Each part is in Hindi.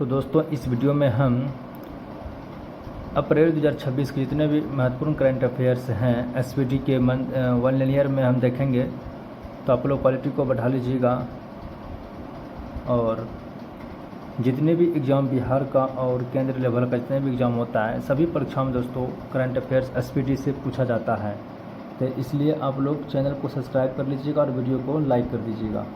तो दोस्तों इस वीडियो में हम अप्रैल 2026 के जितने भी महत्वपूर्ण करंट अफेयर्स हैं एसपीटी के वन लिनियर में हम देखेंगे। तो आप लोग क्वालिटी को बढ़ा लीजिएगा और जितने भी एग्ज़ाम बिहार का और केंद्र लेवल का जितने भी एग्ज़ाम होता है सभी परीक्षाओं में दोस्तों करंट अफेयर्स एसपीटी से पूछा जाता है। तो इसलिए आप लोग चैनल को सब्सक्राइब कर लीजिएगा और वीडियो को लाइक कर दीजिएगा।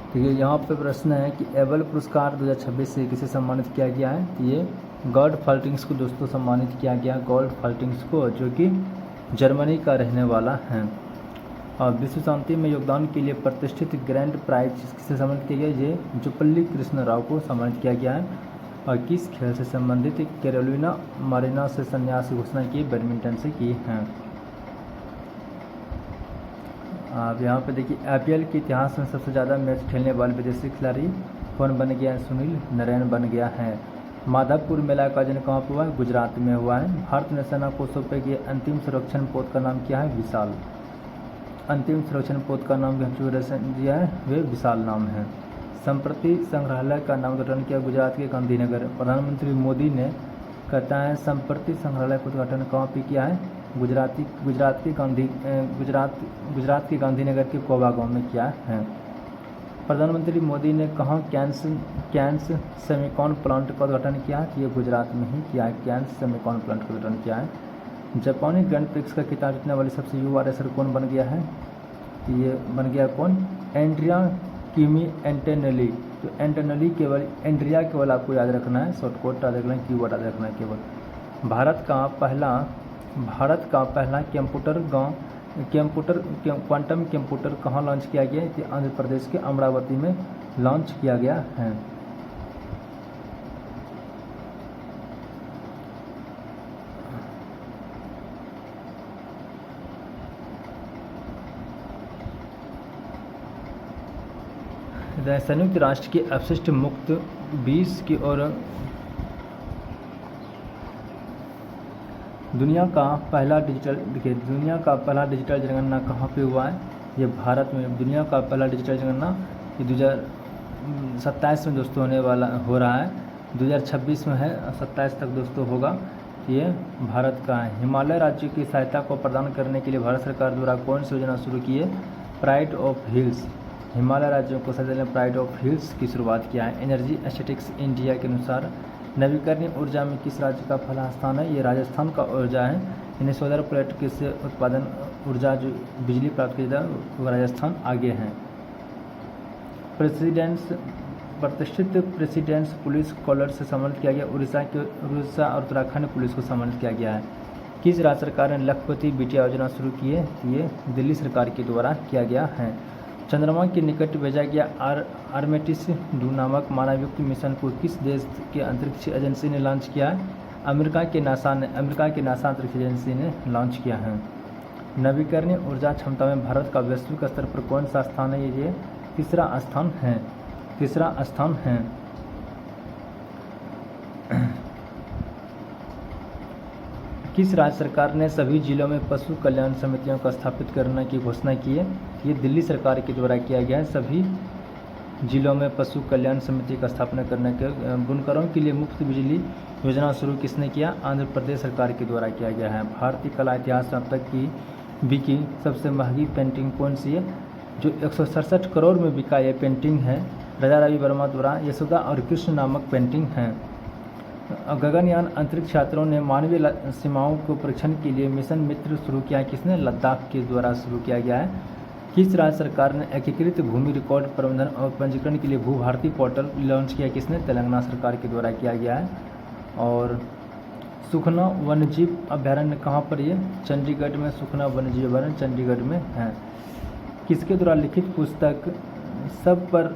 तो ये यहाँ पे प्रश्न है कि एबल पुरस्कार 2026 से किसे सम्मानित किया गया है। तो ये गॉड फाल्टिंग्स को दोस्तों सम्मानित किया गया, गॉड फाल्टिंग्स को, जो कि जर्मनी का रहने वाला है। और विश्व शांति में योगदान के लिए प्रतिष्ठित ग्रैंड प्राइज किसे सम्मानित किया गया, ये जुपल्ली कृष्ण राव को सम्मानित किया गया है। और किस खेल से संबंधित कैरोलिना मारिना से संन्यास की घोषणा की, बैडमिंटन से की है। अब यहाँ पे देखिए आईपीएल के इतिहास में सबसे ज़्यादा मैच खेलने वाले विदेशी खिलाड़ी कौन बन गया है, सुनील नारायण बन गया है। माधवपुर मेला का आयोजन कहाँ पर हुआ है, गुजरात में हुआ है। भारतीय नौसेना को सौंपे गए अंतिम संरक्षण पोत का नाम क्या है, विशाल। अंतिम संरक्षण पोत का नाम जो दिया है वे विशाल नाम है। संप्रति संग्रहालय का नामकरण किया गुजरात के गांधीनगर। प्रधानमंत्री मोदी ने कहता है संप्रति संग्रहालय का उद्घाटन कहाँ पे किया है, गुजरात के गांधीनगर के कोबा गांव में किया है। प्रधानमंत्री मोदी ने कहाँ कैंस सेमिकॉन प्लांट का उद्घाटन किया है, ये गुजरात में ही किया है, कैंस सेमिकॉन प्लांट का उद्घाटन किया है। जापानी ग्रैंड प्रिक्स का खिताब जीतने वाली सबसे युवा रेसर कौन बन गया है, तो ये बन गया कौन, एंड्रिया किमी एंटेनेली। तो एंटेनेली केवल एंड्रिया केवल आपको याद रखना है, शॉर्टकट याद रखना है, कीवर्ड याद रखना है केवल। भारत का पहला क्वांटम कंप्यूटर कहाँ लॉन्च किया गया है, आंध्र प्रदेश के अमरावती में लॉन्च किया गया है। संयुक्त राष्ट्र की अपशिष्ट मुक्त 20 की ओर दुनिया का पहला डिजिटल जनगणना कहाँ पे हुआ है, ये भारत में। दुनिया का पहला डिजिटल जनगणना ये 2027 में दोस्तों हो रहा है, 2026 में है, 27 तक दोस्तों होगा। ये भारत का है। हिमालय राज्य की सहायता को प्रदान करने के लिए भारत सरकार द्वारा कौन सी योजना शुरू की है, प्राइड ऑफ हिल्स। हिमालय राज्यों को सहायता देने प्राइड ऑफ हिल्स की शुरुआत किया है। एनर्जी स्टैटिस्टिक्स इंडिया के अनुसार नवीकरणीय ऊर्जा में किस राज्य का पहला स्थान है, ये राजस्थान का ऊर्जा है। यानी सोलर प्लेट से उत्पादन ऊर्जा जो बिजली प्राप्त की जाए वो राजस्थान आगे है। प्रतिष्ठित प्रेसिडेंट्स पुलिस कॉलर से सम्मानित किया गया, उड़ीसा और उत्तराखंड पुलिस को सम्मानित किया गया है। किस राज्य सरकार ने लखपति बिटिया योजना शुरू की है, ये दिल्ली सरकार के द्वारा किया गया है। चंद्रमा के निकट भेजा गया आर्टेमिस 2 नामक मानवयुक्त मिशन को किस देश के अंतरिक्ष एजेंसी ने लॉन्च किया है, अमेरिका के नासा अंतरिक्ष एजेंसी ने लॉन्च किया है। नवीकरणीय ऊर्जा क्षमता में भारत का वैश्विक स्तर पर कौन सा स्थान है, ये तीसरा स्थान है। किस राज्य सरकार ने सभी जिलों में पशु कल्याण समितियों को स्थापित करने की घोषणा की है, ये दिल्ली सरकार के द्वारा किया गया है। सभी जिलों में पशु कल्याण समिति का स्थापना करने के बुनकरों के लिए मुफ्त बिजली योजना शुरू किसने किया, आंध्र प्रदेश सरकार के द्वारा किया गया है। भारतीय कला इतिहास में अब तक की बिकी सबसे महंगी पेंटिंग कौन सी है, जो 167 करोड़ में बिका ये पेंटिंग है, राजा रवि वर्मा द्वारा यशोदा और कृष्ण नामक पेंटिंग है। गगनयान अंतरिक्ष यात्रियों ने मानवीय सीमाओं को परीक्षण के लिए मिशन मित्र शुरू किया है, किसने, लद्दाख के द्वारा शुरू किया गया है। किस राज्य सरकार ने एकीकृत भूमि रिकॉर्ड प्रबंधन और पंजीकरण के लिए भू भारती पोर्टल लॉन्च किया, किसने, तेलंगाना सरकार के द्वारा किया गया है। और सुखना वन्यजीव अभ्यारण्य कहाँ पर, ये चंडीगढ़ में, सुखना वन्यजीव अभ्यारण्य चंडीगढ़ में है। किसके द्वारा लिखित पुस्तक सब पर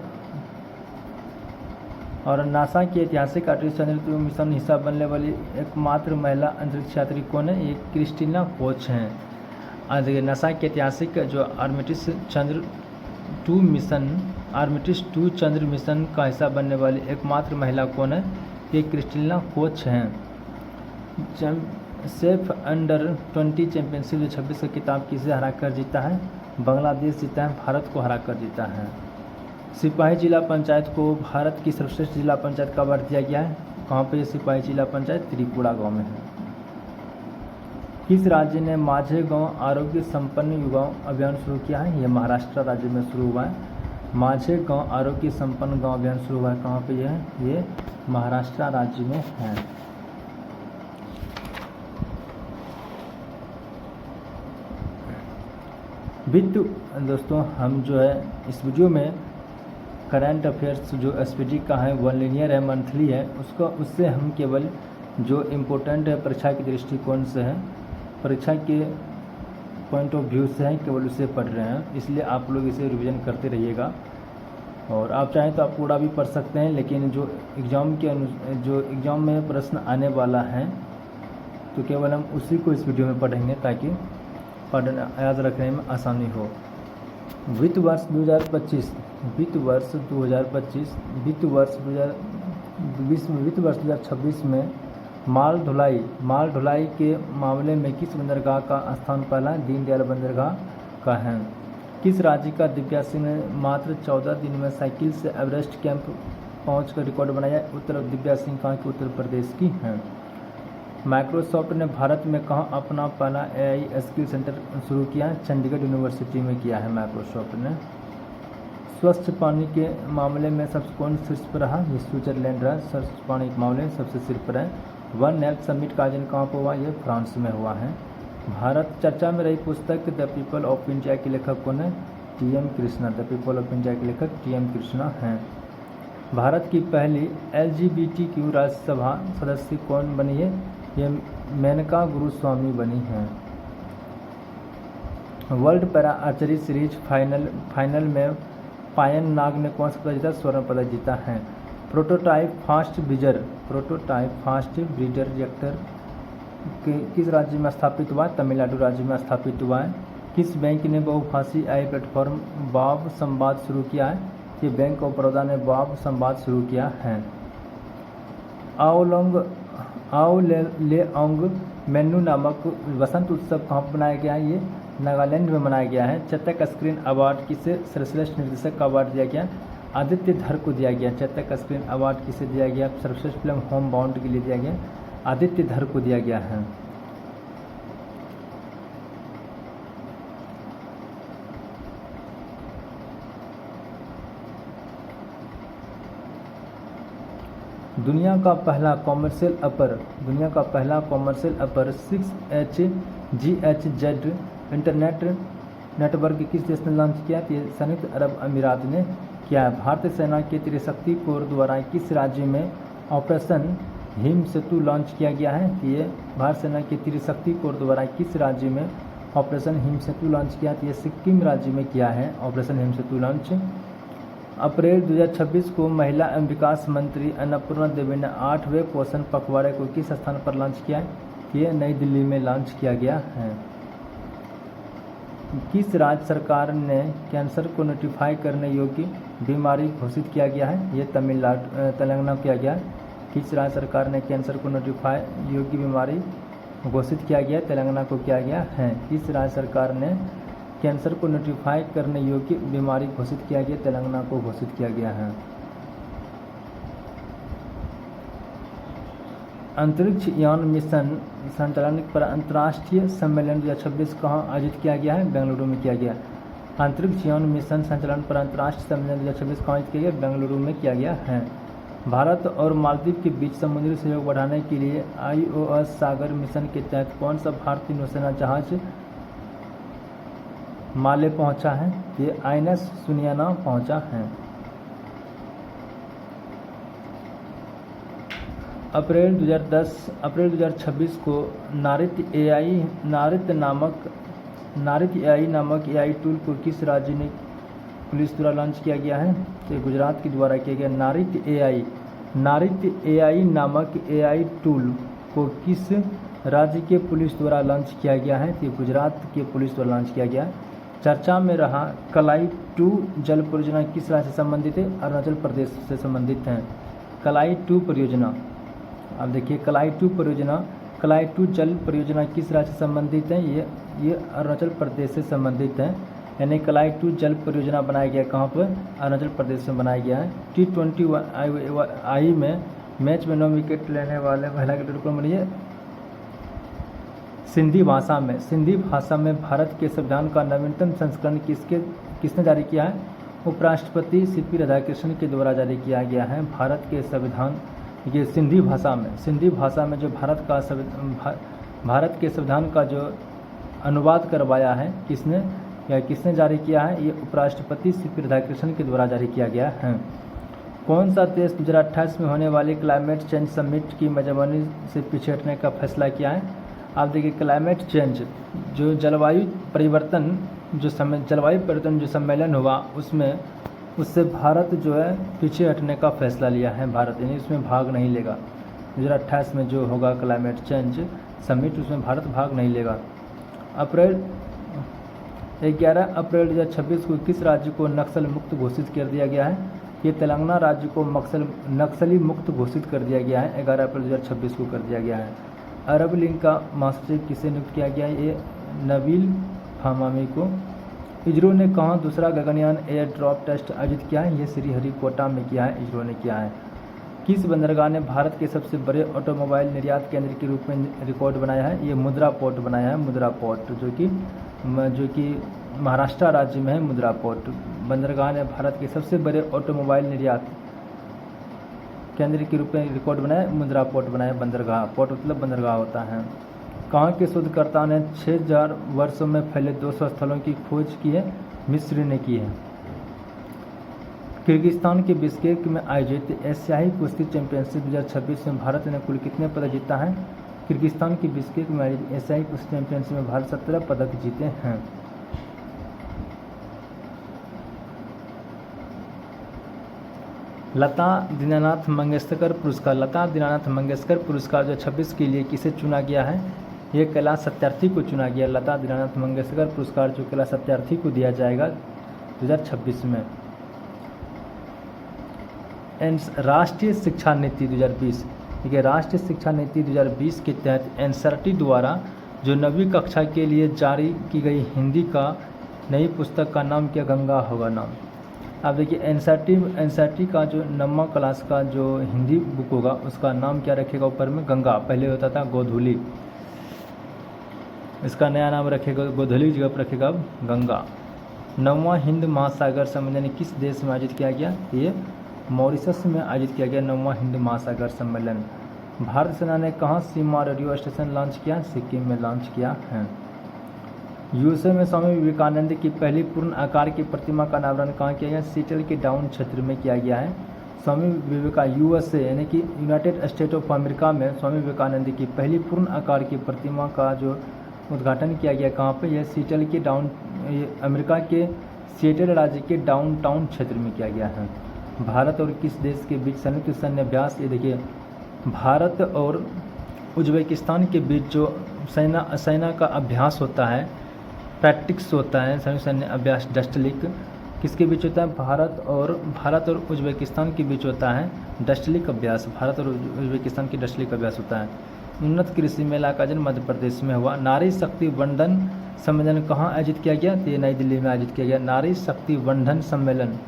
और नासा के ऐतिहासिक अंतरिक्ष मिशन हिस्सा बनने वाली एकमात्र महिला अंतरिक्ष यात्री कौन है, ये क्रिस्टीना कोच हैं। नासा के ऐतिहासिक जो आर्टेमिस 2 चंद्र मिशन का हिस्सा बनने वाली एकमात्र महिला कौन है, ये क्रिस्टीना कोच हैं। सेफ अंडर 20 चैंपियनशिप 2026 का खिताब किसे हरा कर जीता है, बांग्लादेश जीता है, भारत को हरा कर जीता है। सिपाही जिला पंचायत को भारत की सर्वश्रेष्ठ जिला पंचायत का अवार्ड दिया गया है। कहाँ पे ये सिपाही जिला पंचायत? त्रिपुरा गांव में है। किस राज्य ने माझे गांव आरोग्य संपन्न युवाओं अभियान शुरू किया है? ये महाराष्ट्र राज्य में शुरू हुआ है। माझे गांव आरोग्य संपन्न गांव अभियान शुरू हुआ है। कहाँ पे यह है? ये महाराष्ट्र राज्य में है। वित्त दोस्तों, हम जो है इस वीडियो में करंट अफेयर्स जो एसपीटी का है वन लीनियर है, मंथली है, उससे हम केवल जो इम्पोर्टेंट है परीक्षा के दृष्टिकोण से है, परीक्षा के पॉइंट ऑफ व्यू से है, केवल उसे पढ़ रहे हैं। इसलिए आप लोग इसे रिवीजन करते रहिएगा और आप चाहें तो आप पूरा भी पढ़ सकते हैं, लेकिन जो एग्ज़ाम में प्रश्न आने वाला है तो केवल हम उसी को इस वीडियो में पढ़ेंगे ताकि पढ़ना याद रखने में आसानी हो। वित्त वर्ष 2025 वित्त वर्ष 2026 में माल ढुलाई के मामले में किस बंदरगाह का स्थान पहला दीनदयाल बंदरगाह का है? किस राज्य का दिव्या सिंह ने मात्र 14 दिन में साइकिल से एवरेस्ट कैंप पहुंचकर रिकॉर्ड बनाया? दिव्या सिंह कहाँ की? उत्तर प्रदेश की हैं। माइक्रोसॉफ्ट ने भारत में कहाँ अपना पहला AI स्किल सेंटर शुरू किया? चंडीगढ़ यूनिवर्सिटी में किया है माइक्रोसॉफ्ट ने। स्वच्छ पानी के मामले में सबसे कौन शीर्ष पर रहा? ये स्विट्जरलैंड रहा स्वच्छ पानी के मामले में सबसे शीर्ष पर है। वन हेल्थ समिट का आयोजन कहाँ पर हुआ? ये फ्रांस में हुआ है। भारत चर्चा में रही पुस्तक द पीपल ऑफ इंडिया के लेखक कौन है? TM Krishna. The people of India के लेखक TM कृष्णा हैं। भारत की पहली LGBTQ राज्यसभा सदस्य कौन बनी है? ये मेनका गुरुस्वामी बनी हैं। World para archery series final में पायन नाग ने कौन सा पदक जीता? स्वर्ण पदक जीता है। प्रोटोटाइप फास्ट ब्रीडर रिएक्टर किस राज्य में स्थापित हुआ? तमिलनाडु राज्य में स्थापित हुआ है। किस बैंक ने बहुभाषी AI प्लेटफॉर्म वाव संवाद शुरू किया है? ये बैंक ऑफ बड़ौदा ने वाव संवाद शुरू किया है। आओलेओंग मेन्यू नामक वसंत उत्सव कहाँ पर मनाया गया है? ये नागालैंड में मनाया गया है। चतक स्क्रीन अवार्ड किसे सर्वश्रेष्ठ निर्देशक का अवार्ड दिया गया? आदित्य धर को दिया गया। चतक स्क्रीन अवार्ड किसे दिया गया? सर्वश्रेष्ठ फिल्म होम बाउंड के लिए दिया गया, आदित्य धर को दिया गया है। दुनिया का पहला कॉमर्शियल अपर 6HGHZ इंटरनेट नेटवर्क किस देश ने लॉन्च किया? संयुक्त अरब अमीरात ने किया है। भारतीय सेना के त्रिशक्ति कोर द्वारा किस राज्य में ऑपरेशन हिम सेतु लॉन्च किया गया है? ये भारत सेना के त्रिशक्ति कोर द्वारा किस राज्य में ऑपरेशन हिम सेतु लॉन्च किया? ये सिक्किम राज्य में किया है ऑपरेशन हिम सेतु लॉन्च। अप्रैल 2026 को महिला एवं विकास मंत्री अन्नपूर्णा देवी ने 8वें पोषण पखवाड़े को किस स्थान पर लॉन्च किया है? ये नई दिल्ली में लॉन्च किया गया है। किस राज्य सरकार ने कैंसर को नोटिफाई करने योग्य बीमारी घोषित किया गया है? ये तेलंगाना किया गया। किस राज्य सरकार ने कैंसर को नोटिफाई योग्य बीमारी घोषित किया गया? तेलंगाना को किया गया है। किस राज्य सरकार ने कैंसर को नोटिफाई करने योग्य बीमारी घोषित किया गया? तेलंगाना को घोषित किया गया है। अंतरिक्ष यान मिशन संचालन पर अंतर्राष्ट्रीय सम्मेलन 2026 कहाँ आयोजित किया गया है? बेंगलुरु में किया गया। अंतरिक्ष यान मिशन संचालन पर अंतर्राष्ट्रीय सम्मेलन 2026 कहाँ आयोजित किया गया? बेंगलुरु में किया गया है। भारत और मालदीव के बीच समुद्री सहयोग बढ़ाने के लिए IOS सागर मिशन के तहत कौन सा भारतीय नौसेना जहाज माले पहुंचा है? ये INS सुनियाना पहुंचा है। अप्रैल 2026 को नारित AI नामक AI टूल को किस राज्य ने पुलिस द्वारा लॉन्च किया गया है? तो गुजरात के द्वारा किया गया। नारित AI नामक AI टूल को किस राज्य के पुलिस द्वारा लॉन्च किया गया है? तो गुजरात के पुलिस द्वारा लॉन्च किया गया। चर्चा में रहा कलाई 2 जल परियोजना किस राज्य से संबंधित है? अरुणाचल प्रदेश से संबंधित है। कलाई 2 परियोजना, अब देखिए कलाई 2 जल परियोजना किस राज्य से संबंधित है? ये अरुणाचल प्रदेश से संबंधित है। यानी कलाई 2 जल परियोजना बनाया गया, कहाँ पर, अरुणाचल प्रदेश में बनाया गया है। T20I में मैच में 9 विकेट लेने वाले महिला क्रिकेटर कौन बनी है? सिंधी भाषा में भारत के संविधान का नवीनतम संस्करण किसने जारी किया है? उपराष्ट्रपति सीपी राधाकृष्णन के द्वारा जारी किया गया है। भारत के संविधान, ये सिंधी भाषा में जो भारत के संविधान का जो अनुवाद करवाया है, किसने जारी किया है? ये उपराष्ट्रपति सीपी राधाकृष्णन के द्वारा जारी किया गया है। कौन सा देश 2028 में होने वाली क्लाइमेट चेंज समिट की मेजबानी से पीछे हटने का फैसला किया है? आप देखिए, क्लाइमेट चेंज जो जलवायु परिवर्तन जो सम्मेलन हुआ, उससे भारत जो है पीछे हटने का फैसला लिया है। भारत यानी उसमें भाग नहीं लेगा। 2028 में जो होगा क्लाइमेट चेंज समिट, उसमें भारत भाग नहीं लेगा। 11 अप्रैल 2026 को किस राज्य को नक्सल मुक्त घोषित कर दिया गया है? ये तेलंगाना राज्य को नक्सली मुक्त घोषित कर दिया गया है। 11 अप्रैल 2026 को कर दिया गया है। अरब लीग का महासचिव किसे नियुक्त किया गया है? ये नबील हमामी को। इसरो ने कहाँ दूसरा गगनयान एयर ड्रॉप टेस्ट आयोजित किया है? ये श्रीहरिकोटा में किया है, इसरो ने किया है। किस बंदरगाह ने भारत के सबसे बड़े ऑटोमोबाइल निर्यात केंद्र के रूप में रिकॉर्ड बनाया है? ये मुद्रा पोर्ट बनाया है, मुद्रा पोर्ट, जो कि महाराष्ट्र राज्य में है। मुद्रा पोर्ट बंदरगाह ने भारत के सबसे बड़े ऑटोमोबाइल निर्यात केंद्र के रूप में रिकॉर्ड बनाया, मुद्रा पोर्ट बनाया। बंदरगाह, पोर्ट मतलब बंदरगाह होता है। कहाँ के शोधकर्ता ने 6000 वर्षों में फैले 200 स्थलों की खोज की है? मिस्र ने की है। किर्गिस्तान के बिश्केक में आयोजित एशियाई कुश्ती चैंपियनशिप 2026 में भारत ने कुल कितने पदक जीता है? किर्गिस्तान के बिश्केक में आयोजित एशियाई कुश्ती चैंपियनशिप में भारत 17 पदक जीते हैं। लता दीनानाथ मंगेशकर पुरस्कार 2026 के लिए किसे चुना गया है? ये कैलाश सत्यार्थी को चुना गया। लता दीनानाथ मंगेशकर पुरस्कार जो कैलाश सत्यार्थी को दिया जाएगा 2026 में। राष्ट्रीय शिक्षा नीति 2020, देखिए राष्ट्रीय शिक्षा नीति 2020 के तहत एनसीईआरटी द्वारा जो 9वीं कक्षा के लिए जारी की गई हिंदी का नई पुस्तक का नाम क्या? गंगा होगा नाम। आप देखिए एनसीईआरटी का जो 9वां क्लास का जो हिंदी बुक होगा उसका नाम क्या रखेगा? ऊपर में गंगा, पहले होता था गोधूली, इसका नया नाम रखेगा गोधूली, जगह पर रखेगा अब गंगा। 9वां हिंद महासागर सम्मेलन किस देश में आयोजित किया गया? ये मॉरिशस में आयोजित किया गया 9वां हिंद महासागर सम्मेलन। भारत सेना ने कहाँ सीमा रेडियो स्टेशन लॉन्च किया? सिक्किम में लॉन्च किया है। यूएसए में स्वामी विवेकानंद की पहली पूर्ण आकार की प्रतिमा का अनावरण कहाँ किया गया? सीटल के डाउन क्षेत्र में किया गया है। स्वामी विवेकानंद यूएसए यानी कि यूनाइटेड स्टेट ऑफ अमेरिका में स्वामी विवेकानंद की पहली पूर्ण आकार की प्रतिमा का जो उद्घाटन किया गया कहाँ पे? यह सीटल के अमेरिका के सिएटल राज्य के डाउनटाउन क्षेत्र में किया गया है। भारत और किस देश के बीच संयुक्त सैन्य अभ्यास? ये देखिए भारत और उज्बेकिस्तान के बीच जो सेना का अभ्यास होता है, प्रैक्टिस होता है, संयुक्त सैन्य अभ्यास डस्टलिक किसके बीच होता है? भारत और उज्बेकिस्तान के बीच होता है डस्टलिक अभ्यास। भारत और उज्बेकिस्तान की डस्टलिक अभ्यास होता है। उन्नत कृषि मेला का आयोजन मध्य प्रदेश में हुआ। नारी शक्ति वंदन सम्मेलन कहाँ आयोजित किया गया? तो ये नई दिल्ली में आयोजित किया गया। नारी शक्ति वंदन सम्मेलन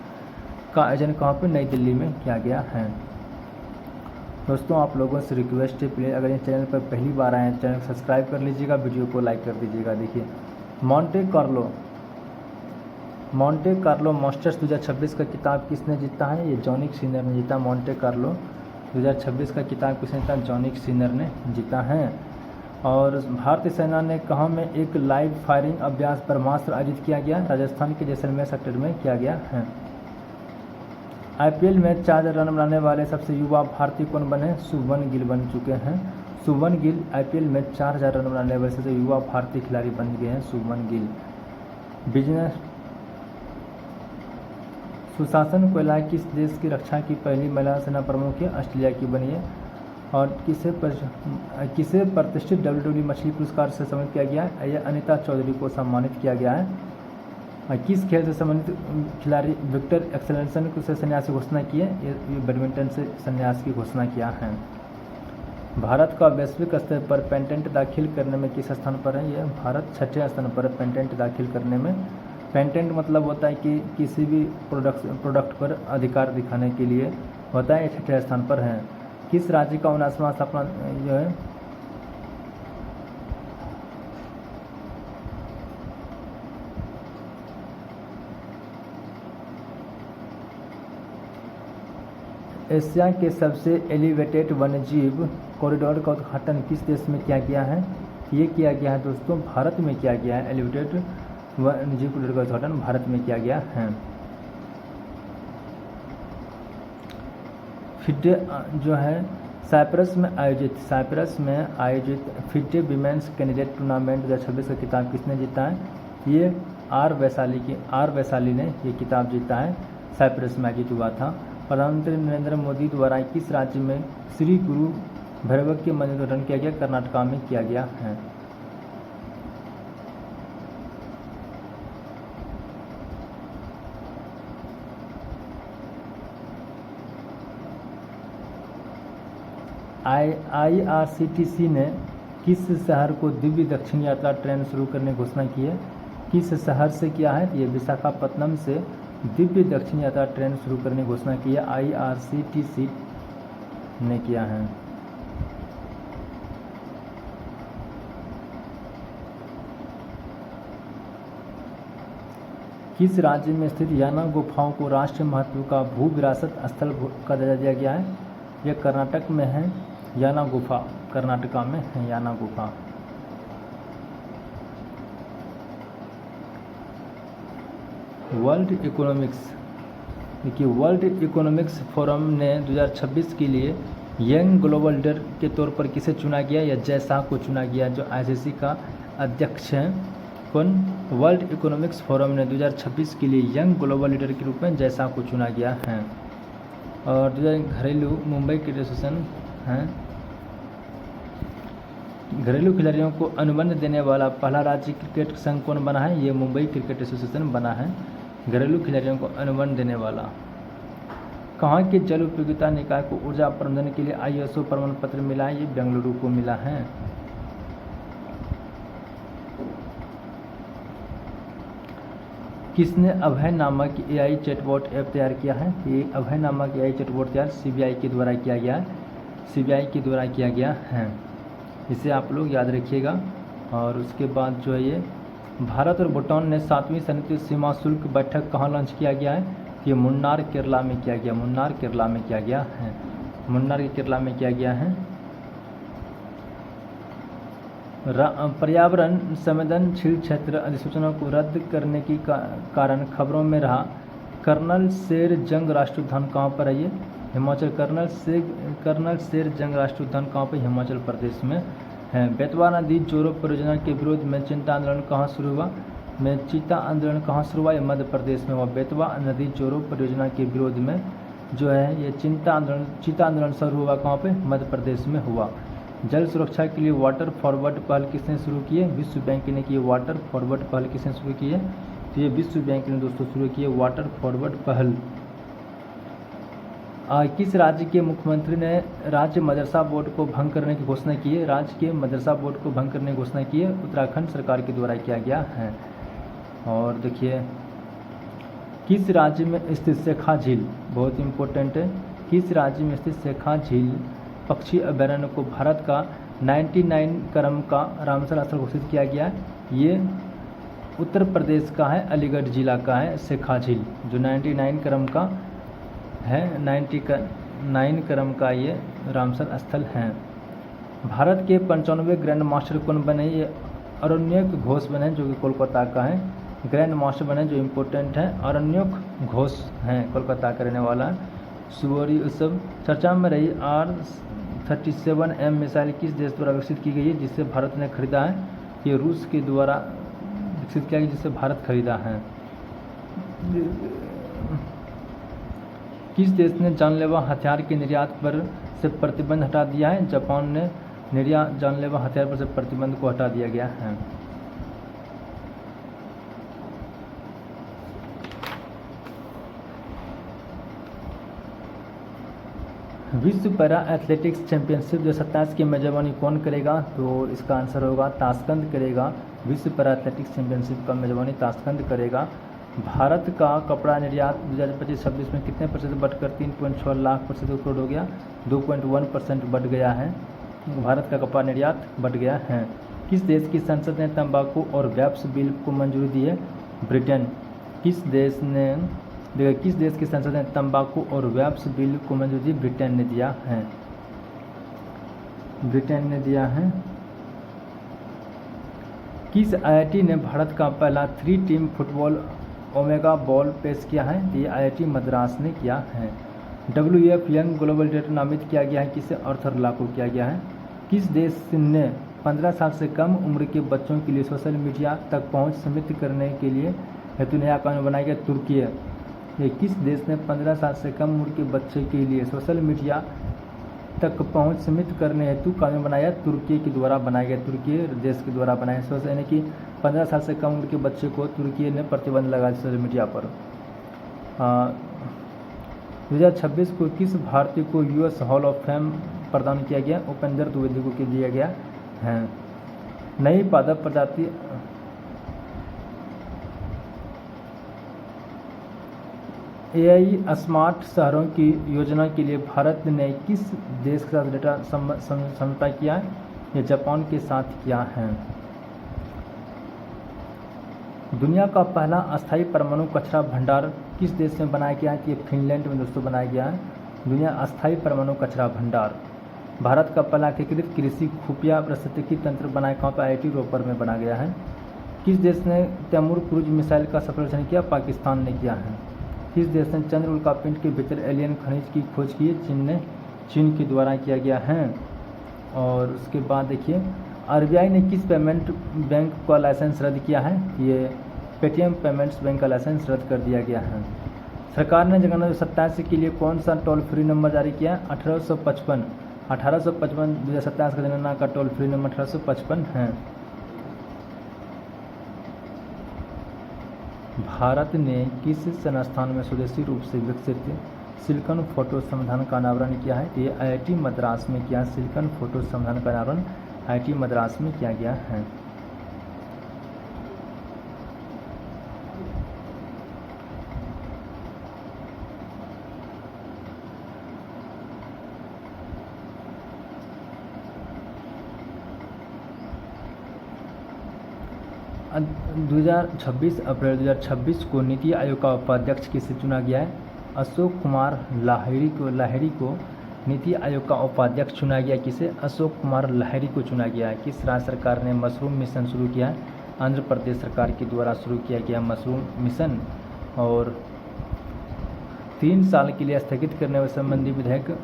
का आयोजन कहाँ पर? नई दिल्ली में किया गया है। दोस्तों आप लोगों से रिक्वेस्ट है, प्लीज़ अगर इस चैनल पर पहली बार आए हैं चैनल को सब्सक्राइब कर लीजिएगा, वीडियो को लाइक कर दीजिएगा। देखिए मॉन्टे कार्लो मास्टर्स 2026 का किताब किसने जीता है? ये जॉनिक सिनर ने जीता। मॉन्टे कार्लो 2026 का किताब किसने जीता? जॉनिक सिनर ने जीता है। और भारतीय सेना ने कहाँ में एक लाइव फायरिंग अभ्यास ब्रह्मास्त्र आयोजित किया गया? राजस्थान के जैसलमेर सेक्टर में किया गया है। आईपीएल में 4000 रन बनाने वाले सबसे युवा भारतीय कौन बने? शुभमन गिल बन चुके हैं। शुभमन गिल आईपीएल में 4000 रन बनाने वाले सबसे युवा भारतीय खिलाड़ी बन गए हैं शुभमन गिल। बिजनेस सुशासन कोयला किस देश की रक्षा की पहली महिला सेना प्रमुख है? ऑस्ट्रेलिया की बनी है। और किसे प्रतिष्ठित WWE मछली पुरस्कार से सम्मानित किया गया है? यह अनीता चौधरी को सम्मानित किया गया है। किस खेल से संबंधित खिलाड़ी विक्टर एक्सेलेंसन से संन्यास की घोषणा की है? ये बैडमिंटन से संन्यास की घोषणा किया है। भारत का वैश्विक स्तर पर पेटेंट दाखिल करने में किस स्थान पर है? यह भारत 6ठे स्थान पर पेटेंट दाखिल करने में पेटेंट मतलब होता है कि किसी भी प्रोडक्ट पर अधिकार दिखाने के लिए होता है। 6ठे स्थान पर है। किस राज्य का 79वां स्थापना जो है एशिया के सबसे एलिवेटेड वन्यजीव कॉरिडोर का उद्घाटन किस देश में किया गया है? ये किया गया है दोस्तों भारत में किया गया है। एलिवेटेड वन्यजीव कॉरिडोर का उद्घाटन भारत में किया गया है। फिडे जो है साइप्रस में आयोजित फिडे विमेंस कैंडिडेट टूर्नामेंट 2026 का खिताब किसने जीता है? ये आर वैशाली ने ये खिताब जीता है। साइप्रस में आयोजित हुआ था। प्रधानमंत्री नरेंद्र मोदी द्वारा किस राज्य में श्री गुरु भैरव के मंदिर का उद्घाटन किया गया? कर्नाटका में किया गया है। IRCTC ने किस शहर को दिव्य दक्षिण यात्रा ट्रेन शुरू करने की घोषणा की है? किस शहर से किया है? ये विशाखापत्तनम से दिव्य दक्षिण यात्रा ट्रेन शुरू करने की घोषणा की है। IRCTC ने किया है। किस राज्य में स्थित याना गुफाओं को राष्ट्रीय महत्व का भू विरासत स्थल का दर्जा दिया गया है? यह कर्नाटक में है। याना गुफा कर्नाटका में है। याना गुफा। वर्ल्ड इकोनॉमिक्स फोरम ने 2026 के लिए यंग ग्लोबल लीडर के तौर पर किसे चुना गया? या जय शाह को चुना गया जो ICC का अध्यक्ष हैं। कौन? वर्ल्ड इकोनॉमिक्स फोरम ने 2026 के लिए यंग ग्लोबल लीडर के रूप में जय शाह को चुना गया है। और घरेलू मुंबई क्रिकेट एसोसिएशन है। घरेलू खिलाड़ियों को अनुबंध देने वाला पहला राज्य क्रिकेट संघ कौन बना है? ये मुंबई क्रिकेट एसोसिएशन बना है। घरेलू खिलाड़ियों को अनुबंध देने वाला। कहाँ के जल उपयोगिता निकाय को ऊर्जा प्रबंधन के लिए ISO प्रमाण पत्र मिला है? ये बेंगलुरु को मिला है। किसने अभय नामक AI चैटबॉट ऐप तैयार किया है? ये अभय नामक AI चैटबॉट तैयार CBI के द्वारा किया गया है। CBI के द्वारा किया गया है। इसे आप लोग याद रखिएगा। और उसके बाद जो है ये भारत और भूटान ने 7वीं संयुक्त सीमा शुल्क बैठक कहाँ लॉन्च किया गया है? ये मुन्नार केरला में किया गया। मुन्नार केरला में किया गया है। मुन्नार केरला में किया गया है। पर्यावरण संवेदनशील क्षेत्र अधिसूचना को रद्द करने की कारण खबरों में रहा कर्नल शेर जंग राष्ट्रीय उद्यान कहाँ पर है? ये हिमाचल। कर्नल शेर जंग राष्ट्रीय उद्यान कहाँ पर? हिमाचल प्रदेश में है। बेतवा नदी जोड़ो परियोजना के विरोध में चिंता आंदोलन कहाँ शुरू हुआ? चीता आंदोलन कहाँ शुरू हुआ? ये मध्य प्रदेश में हुआ। बेतवा नदी जोड़ो परियोजना के विरोध में जो है ये चीता आंदोलन शुरू हुआ कहाँ पे? मध्य प्रदेश में हुआ। जल सुरक्षा के लिए वाटर फॉरवर्ड पहल किसने शुरू की है? विश्व बैंक ने की है। वाटर फॉरवर्ड पहल किसने शुरू की है? तो ये विश्व बैंक ने दोस्तों शुरू की है वाटर फॉरवर्ड पहल। किस राज्य के मुख्यमंत्री ने राज्य मदरसा बोर्ड को भंग करने की घोषणा की है? राज्य के मदरसा बोर्ड को भंग करने की घोषणा की है उत्तराखंड सरकार के द्वारा किया गया है। और देखिए किस राज्य में स्थित शेखा झील बहुत इम्पोर्टेंट है। किस राज्य में स्थित शेखा झील पक्षी अभयारण्य को भारत का 99 क्रम का रामसर स्थल घोषित किया गया है? ये उत्तर प्रदेश का है। अलीगढ़ जिला का है शेखा झील जो 99 क्रम का है। 99 क्रम का ये रामसर स्थल है। भारत के 95वें ग्रैंड मास्टर कौन बने? ये अरण्यक घोष बने जो कि कोलकाता का है। ग्रैंड मास्टर बने जो इम्पोर्टेंट है अरण्यक घोष हैं कोलकाता का रहने वाला। सुवोरी उत्सव चर्चा में रही R-37M मिसाइल किस देश द्वारा विकसित की गई है जिसे भारत ने खरीदा है? ये रूस के द्वारा विकसित किया गया जिसे भारत खरीदा है। किस देश ने जानलेवा हथियार के निर्यात पर से प्रतिबंध हटा दिया है? जापान ने जानलेवा हथियार पर से प्रतिबंध को हटा दिया गया है। विश्व पैरा एथलेटिक्स चैंपियनशिप 2027 की मेजबानी कौन करेगा? तो इसका आंसर होगा ताशकंद करेगा। विश्व पैरा एथलेटिक्स चैंपियनशिप का मेजबानी ताशकंद करेगा। भारत का कपड़ा निर्यात 2025-26 में कितने प्रतिशत बढ़कर 3.6 लाख प्रतिशत करोड़ हो गया? 2.1% बढ़ गया है। भारत का कपड़ा निर्यात बढ़ गया है। किस देश की संसद ने तंबाकू और वैप्स बिल को मंजूरी दी है? ब्रिटेन। किस देश की संसद ने तंबाकू और वैप्स बिल को मंजूरी दी? ब्रिटेन ने दिया है। ब्रिटेन ने दिया है। किस IIT ने भारत का पहला 3 टीम फुटबॉल ओमेगा बॉल पेश किया है? ये IIT मद्रास ने किया है। WEF यंग ग्लोबल डेटा नामित किया गया है किसे? अर्थर लॉ को किया गया है। किस देश ने 15 साल से कम उम्र के बच्चों के लिए सोशल मीडिया तक पहुंच सीमित करने के लिए हेतु नया कानून बनाया गया? तुर्की। ये किस देश ने 15 साल से कम उम्र के बच्चे के लिए सोशल मीडिया तक पहुंच सीमित करने हेतु कानून बनाया? तुर्की के द्वारा बनाया गया। तुर्की देश के द्वारा बनाया। यानी कि 15 साल से कम उम्र के बच्चे को तुर्की ने प्रतिबंध लगाया सोशल मीडिया पर। 2026 को किस भारतीय को US हॉल ऑफ फेम प्रदान किया गया? उपेंद्र द्विवेदी को दिया गया है। नई पादप प्रजाति AI स्मार्ट शहरों की योजना के लिए भारत ने किस देश के साथ डेटा समझौता किया है? ये जापान के साथ किया है। दुनिया का पहला अस्थायी परमाणु कचरा भंडार किस देश में बनाया गया है? ये फिनलैंड में दोस्तों बनाया गया है। दुनिया अस्थायी परमाणु कचरा भंडार। भारत का पहला एकीकृत कृषि खुफिया पारिस्थितिकी तंत्र बनाया कहाँ पर? IIT रोपर में बना गया है। किस देश ने तैमूर क्रूज मिसाइल का सफल परीक्षण किया? पाकिस्तान ने किया है। किस देश ने चंद्र उल्कापिंड के भीतर एलियन खनिज की खोज की है? चीन के द्वारा किया गया है। और उसके बाद देखिए RBI ने किस पेमेंट बैंक का लाइसेंस रद्द किया है? ये पेटीएम पेमेंट्स बैंक का लाइसेंस रद्द कर दिया गया है। सरकार ने जनगणना 2027 के लिए कौन सा टोल फ्री नंबर जारी किया है? 1855 2027 का जनगणना का टोल फ्री नंबर 1855 है। भारत ने किस संस्थान में स्वदेशी रूप से विकसित सिलिकॉन फोटो समाधान का अनावरण किया है? ये IIT मद्रास में किया। सिलिकॉन फोटो समाधान का अनावरण IIT मद्रास में किया गया है। अप्रैल 2026 को नीति आयोग का उपाध्यक्ष किसे चुना गया है? अशोक कुमार लाहिड़ी को नीति आयोग का उपाध्यक्ष चुना गया। किसे? अशोक कुमार लाहिड़ी को चुना गया है। किस राज्य सरकार ने मशरूम मिशन शुरू किया है? आंध्र प्रदेश सरकार के द्वारा शुरू किया गया मशरूम मिशन। और 3 साल के लिए स्थगित करने संबंधी विधेयक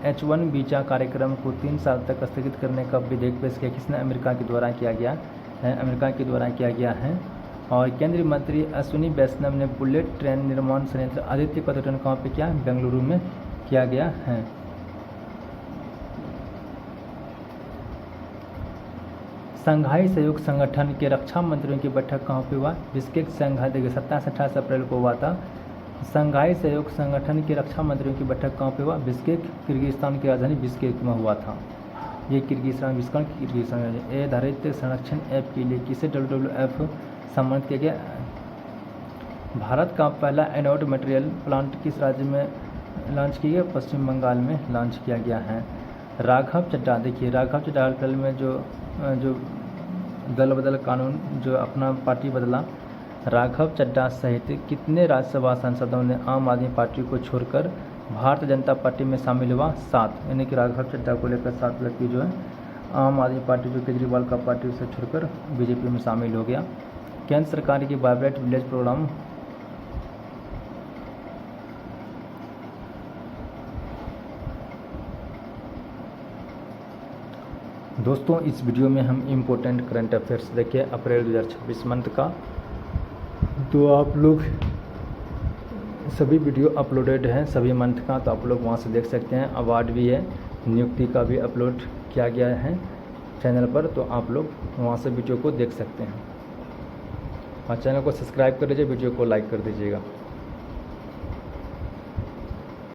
H1 वीजा कार्यक्रम को 3 साल तक स्थगित करने का विधेयक पेश किया। किसने? अमेरिका के द्वारा किया गया है। अमेरिका के द्वारा किया गया है। और केंद्रीय मंत्री अश्विनी वैष्णव ने बुलेट ट्रेन निर्माण संयंत्र आदित्य का उद्घाटन कहाँ पे किया? बेंगलुरु में किया गया है। संघाई सहयोग संगठन के रक्षा मंत्रियों की बैठक कहाँ पे हुआ? बिश्केक संघाई। देखिए 27-28 अप्रैल को हुआ था। संघाई सहयोग संगठन के रक्षा मंत्रियों की बैठक कहाँ पे हुआ? बिश्केक, किर्गिस्तान की राजधानी बिश्केक में हुआ था। ये किर्गिस्तान आधारित संरक्षण ऐप के लिए किसे WWF सम्मानित किया गया? भारत का पहला एनोड मटेरियल प्लांट किस राज्य में लॉन्च किया गया? पश्चिम बंगाल में लॉन्च किया गया है। राघव चड्ढा। देखिए राघव चड्ढा हाल फिलहाल में जो दल बदल कानून जो अपना पार्टी बदला, राघव चड्ढा सहित कितने राज्यसभा सांसदों ने आम आदमी पार्टी को छोड़कर भारतीय जनता पार्टी में शामिल हुआ? 7। यानी कि राघव चड्ढा को लेकर 7 व्यक्ति जो है आम आदमी पार्टी जो केजरीवाल का पार्टी से छोड़कर बीजेपी में शामिल हो गया। केंद्र सरकार की वाइब्रेंट विलेज प्रोग्राम दोस्तों इस वीडियो में हम इम्पोर्टेंट करंट अफेयर्स देखे अप्रैल 2026 मंथ का। तो आप लोग सभी वीडियो अपलोडेड हैं सभी मंथ का, तो आप लोग वहाँ से देख सकते हैं। अवार्ड भी है, नियुक्ति का भी अपलोड किया गया है चैनल पर, तो आप लोग वहाँ से वीडियो को देख सकते हैं। और चैनल को सब्सक्राइब कर दीजिए, वीडियो को लाइक कर दीजिएगा।